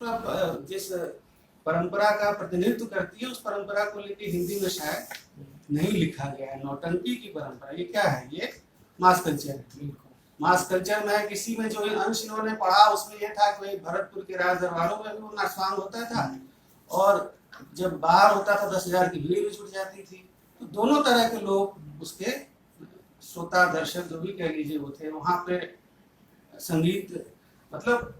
जिस परंपरा का प्रतिनिधित्व करती है उस परंपरा को लेकर हिंदी में शायद नहीं लिखा गया है। नौटंकी की परंपरा ये क्या है? ये मास कल्चर है। मास कल्चर में किसी में जो अंश इन्होंने पढ़ा उसमें यह था कि भरतपुर के राज दरबारों में भी वो नाचवान होता था और जब बाहर होता था 10,000 की भीड़ भी जुट जाती थी। तो दोनों तरह के लोग उसके श्रोता दर्शक जो भी कह लीजिए वो थे। वहां पे संगीत मतलब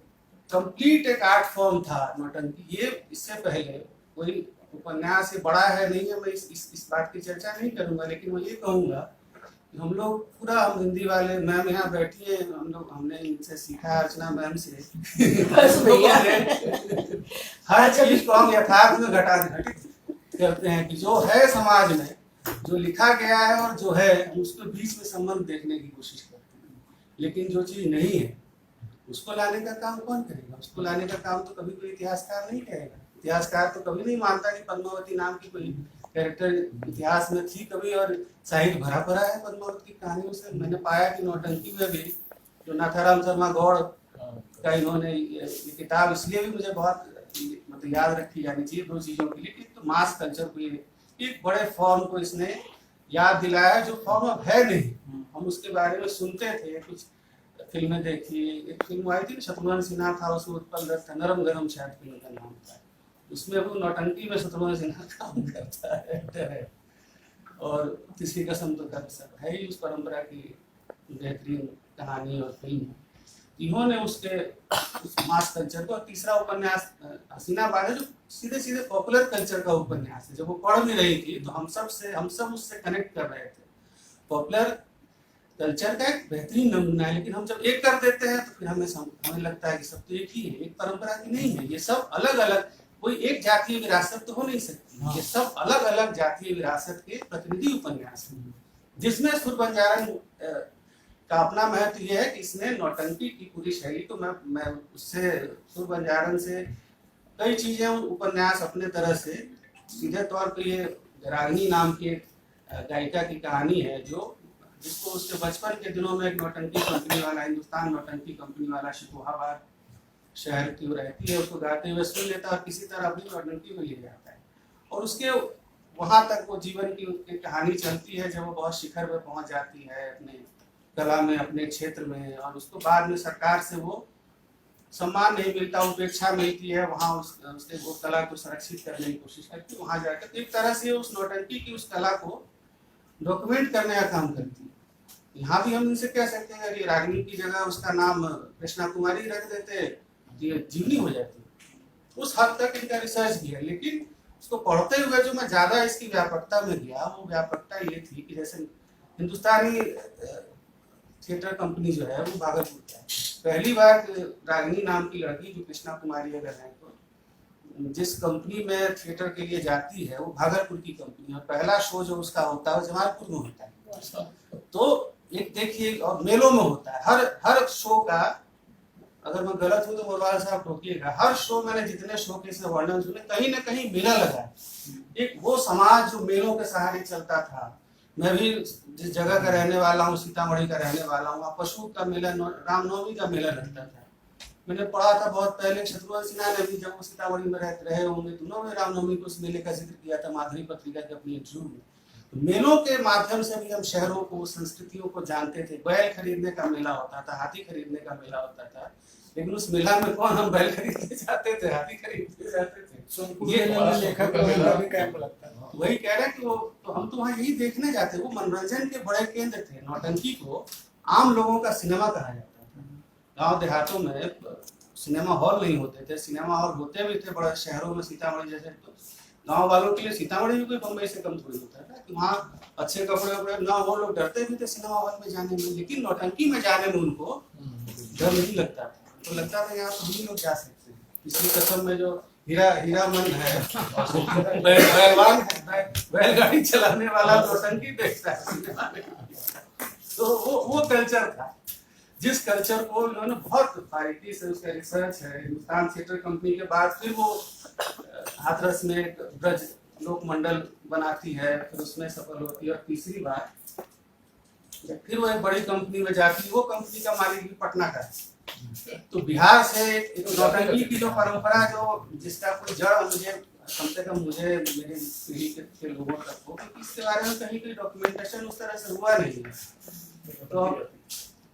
कंप्लीट एक आर्ट फॉर्म था नौटंकी। ये इससे पहले कोई उपन्यास से बड़ा है नहीं है। मैं इस बात की चर्चा नहीं करूंगा, लेकिन मैं ये कहूंगा कि हम लोग पूरा, हम हिंदी वाले, मैम यहाँ बैठी है, हमने इनसे सीखा, अर्चना मैम से हर चीज को हम यथार्थ में घटित करते हैं कि जो है समाज में जो लिखा गया है और जो है उसके बीच में संबंध देखने की कोशिश करते हैं। लेकिन जो चीज नहीं है उसको लाने का काम कौन करेगा? उसको लाने का काम तो कभी कोई इतिहासकार नहीं करेगा। इतिहासकार तो कभी नहीं मानता कि पद्मावती नाम की कोई कैरेक्टर इतिहास में थी कभी और साहित्य भरा पड़ा है पद्मावती की कहानियों से। मैंने पाया कि नौटंकी में भी जो नाथाराम शर्मा गौड़ का इन्होंने ये किताब इसलिए भी मुझे बहुत मतलब याद रखी जानी चाहिए दो चीजों के लिए। एक तो मास कल्चर को एक बड़े फॉर्म को इसने याद दिलाया जो फॉर्म अब है नहीं। हम उसके बारे में सुनते थे, कुछ फिल्में देखी। एक फिल्म आई थी शत्रुघ्न सिन्हा था, उसमें उत्पल दत्त था, नरम गरम शायद फिल्म का नाम था। उसमें वो नौटंकी में शत्रुघ्न सिन्हा काम करता है और किसी कसम तो कर सब है ही उस परंपरा की बेहतरीन कहानी और फिल्म। इन्होंने उसके उस मास कल्चर को। तीसरा उपन्यास हसीना बानो जो सीधे सीधे पॉपुलर कल्चर का उपन्यास है। जब वो पढ़ भी रही थी तो हम सब उससे कनेक्ट कर रहे थे। पॉपुलर कल्चर का एक बेहतरीन नमूना है, लेकिन हम जब एक कर देते हैं तो फिर हमें लगता है कि सब तो एक ही है, एक परंपरा की नहीं है। ये सब अलग अलग, कोई एक जातीय विरासत तो हो नहीं सकती। ये सब अलग अलग जातीय विरासत के प्रतिनिधि उपन्यास हैं, जिसमें सुर बंजारन का अपना महत्व यह है कि इसने नौटंकी की पूरी शैली को मैं उससे सुर बंजारन से कई चीजें उपन्यास अपने तरह से सीधे तौर पर ये रागिनी नाम की गायिका की कहानी है जिसको उसके बचपन के दिनों में एक नौटंकी कंपनी वाला, हिंदुस्तान नौटंकी कंपनी वाला शिकोहाबाद शहर की रहती है, उसको गाते हुए सुन लेता है और किसी तरह अपनी नौटंकी में ले जाता है और उसके वहां तक वो जीवन की कहानी चलती है जब वो बहुत शिखर में पहुंच जाती है अपने कला में, अपने क्षेत्र में। और उसको बाद में सरकार से वो सम्मान नहीं मिलता, उपेक्षा मिलती है। वहाँ उसके वो कला को संरक्षित करने की कोशिश करती है। वहां जाकर एक तरह से उस नौटंकी की उस कला को डॉक्यूमेंट करने का काम करती है। यहाँ भी हम इनसे कह सकते हैं कि रागिनी की जगह उसका नाम कृष्णा कुमारी रख देते, ये जीवनी हो जाती। उस हद तक इनका रिसर्च किया, लेकिन उसको पढ़ते हुए जो मैं ज्यादा इसकी व्यापकता में गया, वो व्यापकता ये थी कि जैसे हिंदुस्तानी थिएटर कंपनी जो है वो भागलपुर का है। पहली बार रागिनी नाम की लड़की जो कृष्णा कुमारी अगर है तो जिस कंपनी में थिएटर के लिए जाती है वो भागलपुर की कंपनी है। पहला शो जो उसका होता है वो जमालपुर में होता है। तो एक देखिए, और मेलों में होता है हर शो का। अगर मैं गलत हूं तो मोरवाल साहब टोकिएगा। हर शो मैंने जितने शो के से वर्णन सुने कहीं ना कहीं मेला लगा है। एक वो समाज जो मेलों के सहारे चलता था। मैं भी जिस जगह का रहने वाला हूँ, सीतामढ़ी का रहने वाला हूँ, पशु का मेला, रामनवमी का मेला लगता था। मैंने पढ़ा था बहुत पहले, शत्रुघ्न सिन्हा ने भी जब वो सीतामढ़ी में रहे होंगे तो उन्होंने रामनवमी को उस मेले का जिक्र किया था माधुरी पत्रिका के अपनी एक में। तो मेलों के माध्यम से भी हम शहरों को, संस्कृतियों को जानते थे। बैल खरीदने का मेला होता था, हाथी खरीदने का मेला होता था, लेकिन उस मेला में कौन हम बैल खरीदने जाते थे, हाथी खरीदने जाते थे। ये लेखक भी कैंप लगता है। वही कह रहे हैं कि वो तो हम तो वहाँ यही देखने जाते। वो मनोरंजन के बड़े केंद्र थे। नौटंकी को आम लोगों का सिनेमा कहा जाता था। गांव देहातों में सिनेमा हॉल नहीं होते थे, सिनेमा हॉल होते भी थे बड़े शहरों में, सीतामढ़ी जैसे। तो गांव वालों के लिए सीतामढ़ी भी कोई बम्बई से कम थोड़ी होता था कि वहाँ अच्छे कपड़े वपड़े ना हो, लोग डरते भी थे सिनेमा हॉल में जाने में। लेकिन नौटंकी में जाने में उनको डर नहीं लगता था। तो लगता था यहाँ तो हम लोग जा सकते हैं। इसलिए कसम में जो हीरा मन है, पहलवान है, बैलगाड़ी चलाने वाला नौटंकी देखता है। तो वो कल्चर था जिस कल्चर को इन्होंने बहुत बारीकी से, उसका रिसर्च है। हिंदुस्तान थिएटर कंपनी के बाद फिर वो हाथरस में एक ब्रज लोक मंडल बनाती है, फिर उसमें सफल होती है। और तीसरी बार फिर वो एक बड़ी कंपनी में जाती है। वो कंपनी का मालिक भी पटना का है। तो बिहार से एक नौटंकी की जो परंपरा जो जिसका कोई जड़ मुझे कम से कम मुझे मेरे पीढ़ी के लोगों तक हो, क्योंकि इसके बारे में कहीं कोई डॉक्यूमेंटेशन उस तरह से हुआ नहीं है।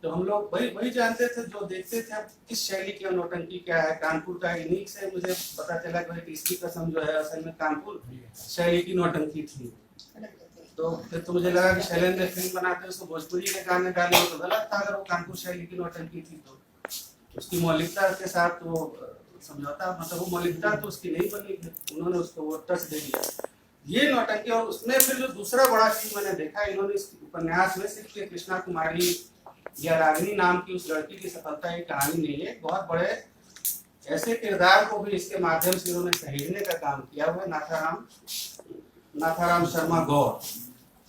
तो हम लोग वही वही जानते थे जो देखते थे। अब किस शैली की नौटंकी क्या है, कानपुर का इन्हीं से मुझे पता चला कि इसकी कसम जो है असल में कानपुर शैली की नौटंकी थी। तो फिर तो मुझे लगा कि शैलेंद्र फिल्म बनाते उसको भोजपुरी के गाने डाले तो गलत था, अगर वो कानपुर शैली की नौटंकी थी तो उसकी मौलिकता के साथ वो समझौता, मतलब वो मौलिकता तो उसकी नहीं बनी, उन्होंने उसको वो टच दे दिया ये नौटंकी। और उसमें फिर जो दूसरा बड़ा चीज मैंने देखा, इन्होंने इस उपन्यास में सिर्फ कृष्णा कुमारी या रागिनी नाम की उस लड़की की सफलता की कहानी नहीं है, बहुत बड़े ऐसे किरदार को भी इसके माध्यम से उन्होंने सहेजने का काम किया हुआ है। नाथाराम शर्मा गौड़,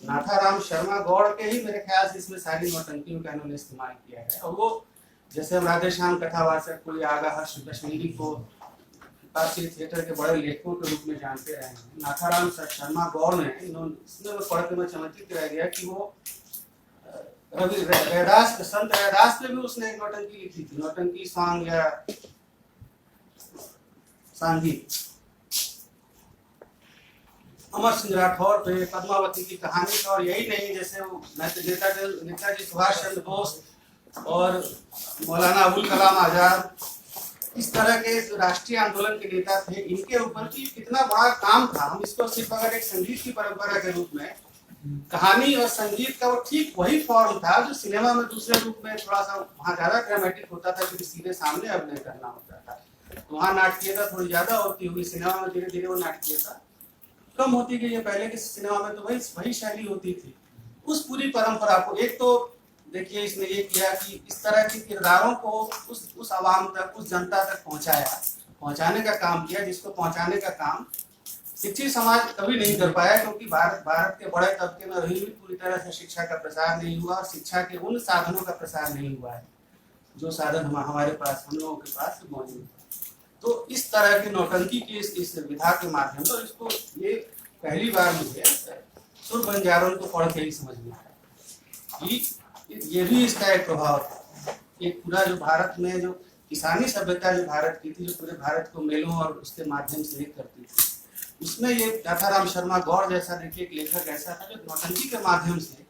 नाथाराम शर्मा गौड़ के ही मेरे ख्याल से इसमें सारी नौटंकियों का इन्होंने इस्तेमाल किया है। और वो जैसे हम राधेश्याम कथावाचक को या आगा हर्ष कश्मीरी को भारतीय थिएटर के बड़े लेखकों के रूप में जानते रहे हैं, नाथाराम शर्मा गौड़ ने इसमें पढ़ के मैं चमत्कृत रह गया कि वो रवि रैदास संत रैदास पे भी उसने एक नौटंकी लिखी थी, नौटंकी सॉन्ग या सांगीत। अमर सिंह राठौर पे पद्मावती की कहानी का, और यही नहीं जैसे वो नेताजी सुभाष चंद्र बोस और मौलाना अबुल कलाम आजाद, इस तरह के जो राष्ट्रीय आंदोलन के नेता थे, इनके ऊपर भी कितना बड़ा काम था। हम इसको सिर्फ अगर एक संगीत की परंपरा के रूप में, कहानी और संगीत का वो ठीक वही फॉर्म था जो सिनेमा में दूसरे रूप में थोड़ा सा वहाँ ज्यादा ड्रामेटिक होता था क्योंकि सीधे सामने अभिनय करना होता था, तो वहाँ नाटकीयता थोड़ी ज्यादा होती हुई, सिनेमा में धीरे धीरे वो नाटकीयता कम होती गई है। पहले के सिनेमा में तो वही शैली होती थी। उस पूरी परंपरा को एक तो देखिए इसने ये किया कि इस तरह के किरदारों को उस आवाम तक, उस जनता तक पहुंचाने का काम किया, जिसको पहुंचाने का काम शिक्षित समाज कभी नहीं कर पाया, क्योंकि भारत के बड़े तबके में अभी भी पूरी तरह से शिक्षा का प्रसार नहीं हुआ और शिक्षा के उन साधनों का प्रसार नहीं हुआ है जो साधन हमारे पास, हम लोगों के पास मौजूद है। तो इस तरह की नौटंकी की इस विधा के माध्यम से इसको ये पहली बार मुझे सुर बंजारों को पढ़ के ही समझ में आया कि ये भी इसका एक प्रभाव था। एक पूरा जो भारत में जो किसानी सभ्यता जो भारत की थी, जो पूरे भारत को मेलों और उसके माध्यम से एक करती थी, उसमें ये नाथाराम शर्मा गौड़ जैसा देखिए एक लेखक ऐसा था जो नौटंकी के माध्यम से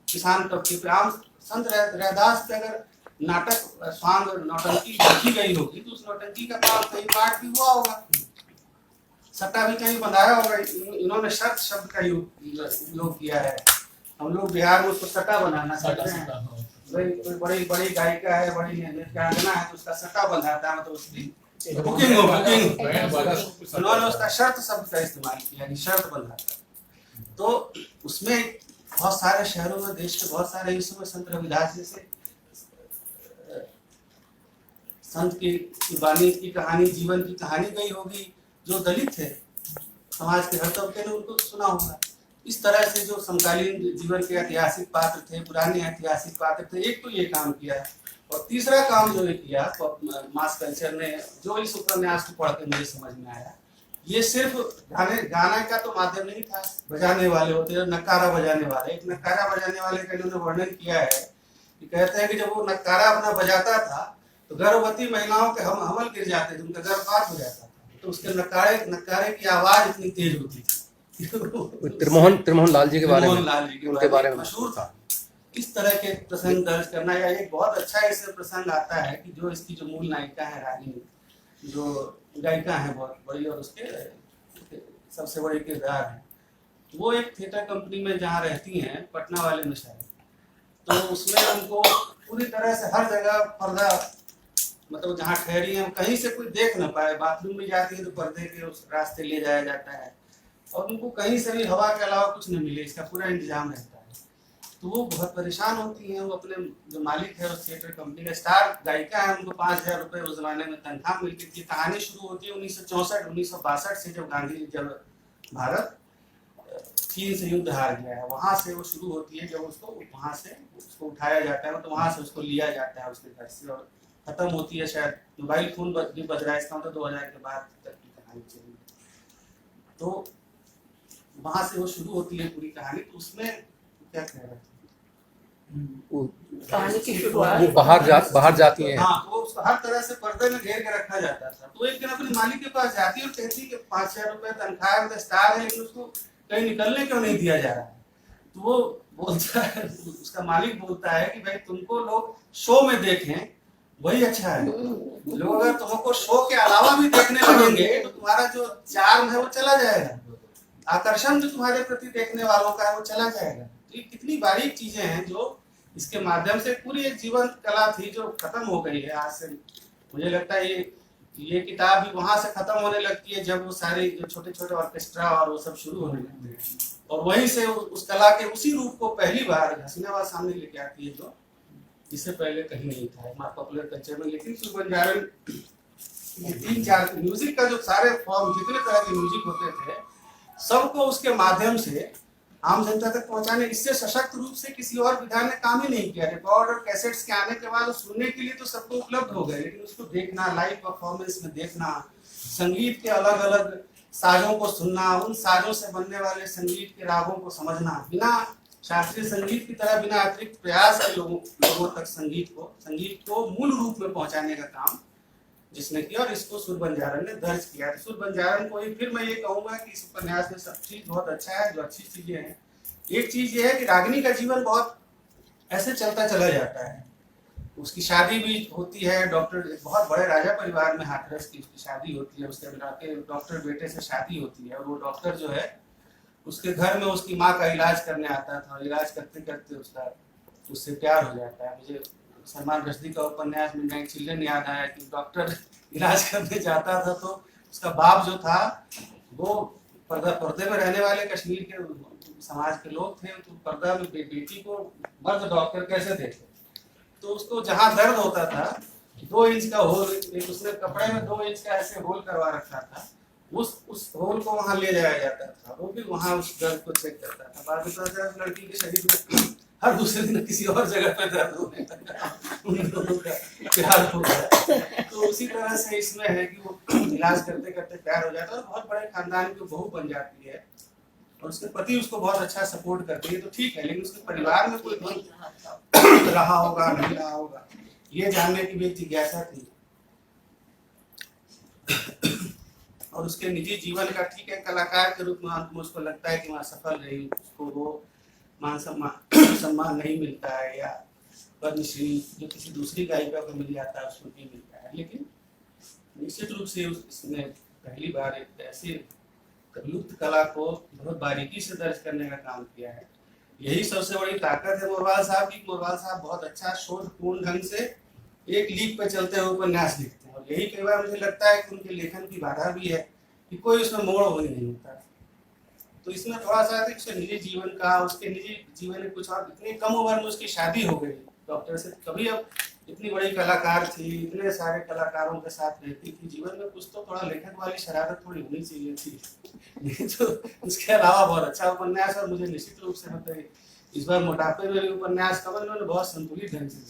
किसान तबके पे, आम संत रैदास पे अगर नाटक सॉन्ग नौटंकी लिखी गई होगी तो उस नौटंकी का काम कहीं पाठ भी हुआ होगा, सट्टा भी कहीं बनाया होगा। इन्होंने शर्त शब्द का उपयोग किया है। हम लोग बिहार में उसको सट्टा बनाना चाहते हैं, कोई बड़ी बड़ी गायिका है, बड़ी नृत्यांगना है तो उसका सट्टा बंधाता है, मतलब उसकी बुकिंग उन्होंने उसका शर्त शब्द का इस्तेमाल किया, शर्त बंधाता। तो उसमें बहुत सारे शहरों में, देश के बहुत सारे हिस्सों में संत रविदास जैसे संत की वाणी की कहानी, जीवन की कहानी गई होगी। जो दलित थे समाज के हर तबके ने उनको सुना होगा। इस तरह से जो समकालीन जीवन के ऐतिहासिक पात्र थे, पुराने ऐतिहासिक पात्र थे, एक तो ये काम किया। और तीसरा काम जो किया मास कल्चर ने, जो इस उपन्यास को पढ़ के मुझे समझ में आया, ये सिर्फ गाने का तो माध्यम नहीं था। बजाने वाले होते हैं, नक्कारा बजाने वाले, एक नक्कारा बजाने वाले का इन्होंने वर्णन किया है कि कहते हैं कि जब वो नक्कारा अपना बजाता था तो गर्भवती महिलाओं के हमल गिर जाते थे, उनका गर्भपात हो जाता था, तो उसके नक्कारे की आवाज इतनी तेज होती थी। त्रिमोहन लाल जी के बारे में, उनके बारे में मशहूर था। इस तरह के प्रसंग दर्ज करना, या एक बहुत अच्छा ऐसे प्रसंग आता है कि जो इसकी जो मूल नायिका है रागिनी, जो गायिका है बहुत बड़ी और उसके सबसे बड़े किरदार है, वो एक थिएटर कंपनी में जहाँ रहती हैं पटना वाले में शायद, तो उसमें उनको पूरी तरह से हर जगह पर्दा, मतलब जहाँ ठहरी है कहीं से कोई देख ना पाए, बाथरूम में जाती है तो पर्दे के उस रास्ते ले जाया जाता है और उनको कहीं से भी हवा के अलावा कुछ नहीं मिले, इसका पूरा इंतजाम रहता है। तो वो बहुत परेशान होती हैं। वो अपने जो मालिक है उस थिएटर कंपनी का, स्टार गायिका है, उनको 5,000 रुपये उस जमाने में तनख्वाह मिलती थी। कहानी शुरू होती है 1964-1962 से, जब भारत चीन से युद्ध हार गया है, वहां से वो शुरू होती है। जब उसको वहां से उसको उठाया जाता है तो वहां से उसको लिया जाता है उसके घर से, और खत्म होती है शायद मोबाइल फोन भी बज रहा है, इसका मतलब 2000 के बाद तक की कहानी चली। तो वहां से वो शुरू होती है पूरी कहानी। तो उसमें क्या कह रहे थे, वो कहानी की शुरुआत वो बाहर जाती हैं। हाँ, वो उसको हर तरह से पर्दे में घेर के रखा जाता था। तो एक दिन अपने मालिक के पास जाती है और कहती कि 5,000 रुपए तनख्वाह है, स्टार है, लेकिन उसको कहीं निकलने क्यों नहीं दिया जा रहा है। तो वो बोलता है, उसका मालिक बोलता है कि भाई तुमको लोग शो में देखें वही अच्छा है। लोग अगर तुमको शो के अलावा भी देखने लगेंगे तो तुम्हारा जो चार्म है वो चला जाएगा, आकर्षण जो तुम्हारे प्रति देखने वालों का है वो चला जाएगा। तो ये कितनी बारीक चीजें हैं जो इसके माध्यम से पूरी एक जीवन कला थी जो खत्म हो गई है आज से। मुझे लगता है ये किताब भी वहां से खत्म होने लगती है जब वो सारे जो छोटे छोटे ऑर्केस्ट्रा और वो सब शुरू होने लगते हैं, और वहीं से उस कला के उसी रूप को पहली बार हसीनाबाद सामने लेके आती है जो इससे पहले कहीं नहीं था हमारे पॉपुलर कल्चर में। लेकिन सुरबंजारन 3-4 म्यूजिक का जो सारे फॉर्म जितने तरह के म्यूजिक होते थे सबको उसके माध्यम से आम जनता तक पहुंचाने, इससे सशक्त रूप से किसी और विधा ने काम ही नहीं किया। रिकॉर्ड और कैसेट्स के आने के बाद सुनने के लिए तो सबको उपलब्ध हो गए, लेकिन उसको देखना, लाइव परफॉर्मेंस में देखना, संगीत के अलग अलग साजों को सुनना, उन साजों से बनने वाले संगीत के रागों को समझना, बिना शास्त्रीय संगीत की तरह बिना अतिरिक्त प्रयास के लोगों तक संगीत को मूल रूप में पहुंचाने का काम जिसने किया, और इसको सुरबंजारन ने दर्ज किया। तो सुरबंजारन को ही फिर मैं ये कहूंगा कि इस उपन्यास में सब चीज बहुत अच्छा है, जो अच्छी चीजें हैं। एक चीज ये है कि रागिनी का जीवन बहुत ऐसे चलता चला जाता है। उसकी शादी भी होती है, डॉक्टर एक बहुत बड़े राजा परिवार में हाथरस की उसकी शादी होती है, उसके डॉक्टर बेटे से शादी होती है, और वो डॉक्टर जो है उसके घर में उसकी माँ का इलाज करने आता था, और इलाज करते करते उससे प्यार हो जाता है। मुझे सलमान रश्दी का उपन्यास मिडनाइट चिल्ड्रन याद आया कि डॉक्टर इलाज करने जाता था तो उसका बाप जो था वो पर्दे में रहने वाले कश्मीर के समाज के लोग थे, तो पर्दा में बेटी को मर्द डॉक्टर कैसे देखे, तो उसको जहाँ दर्द होता था 2 इंच का होल, एक उसने कपड़े में 2 इंच का ऐसे होल करवा रखा था, उस होल को वहां ले जाया जाता था, वो भी वहां उस दर्द को चेक करता था। बाद में लड़की के शरीर में हर दूसरे दिन किसी और जगह पे दर्द होने लगा, उन दोनों का प्यार हो गया। तो उसी तरह से इसमें है कि वो इलाज करते करते प्यार हो जाता है, और बहुत बड़े खानदान की बहू बन जाती है, और उसके पति उसको बहुत अच्छा सपोर्ट करती है, तो ठीक है। लेकिन उसके परिवार में कोई द्वंद्व रहा होगा नहीं रहा होगा, ये जानने की भी जिज्ञासा थी। और उसके निजी जीवन का ठीक है, कलाकार के रूप में मुझको लगता है कि वहाँ सफल रही, उसको वो मान सम्मान नहीं मिलता है, या पद्मश्री जो किसी दूसरी गायिका को मिल जाता है उसको नहीं मिलता है। लेकिन निश्चित रूप से उसने पहली बार एक ऐसी लुप्त कला को बहुत बारीकी से दर्ज करने का काम किया है। यही सबसे बड़ी ताकत है मोरवाल साहब की। मोरवाल साहब बहुत अच्छा शोधपूर्ण ढंग से एक लीक पे चलते हुए उपन्यास लिखते हैं, और यही कई बार मुझे लगता है कि उनके लेखन की बाधा भी है कि कोई उसमें मोड़ हो ही नहीं होता। तो इसमें थोड़ा सा उसके निजी जीवन का, उसके निजी जीवन में कुछ और, इतनी कम उम्र में उसकी शादी हो गई डॉक्टर से, कभी अब इतनी बड़ी कलाकार थी, इतने सारे कलाकारों के साथ रहती थी, जीवन में कुछ तो थोड़ा लेखक वाली शरारत थोड़ी होनी चाहिए थी। तो उसके अलावा बहुत अच्छा उपन्यास, और मुझे निश्चित रूप से मतलब इस बार मोटापे में उपन्यास कमल में बहुत संतुलित ढंग से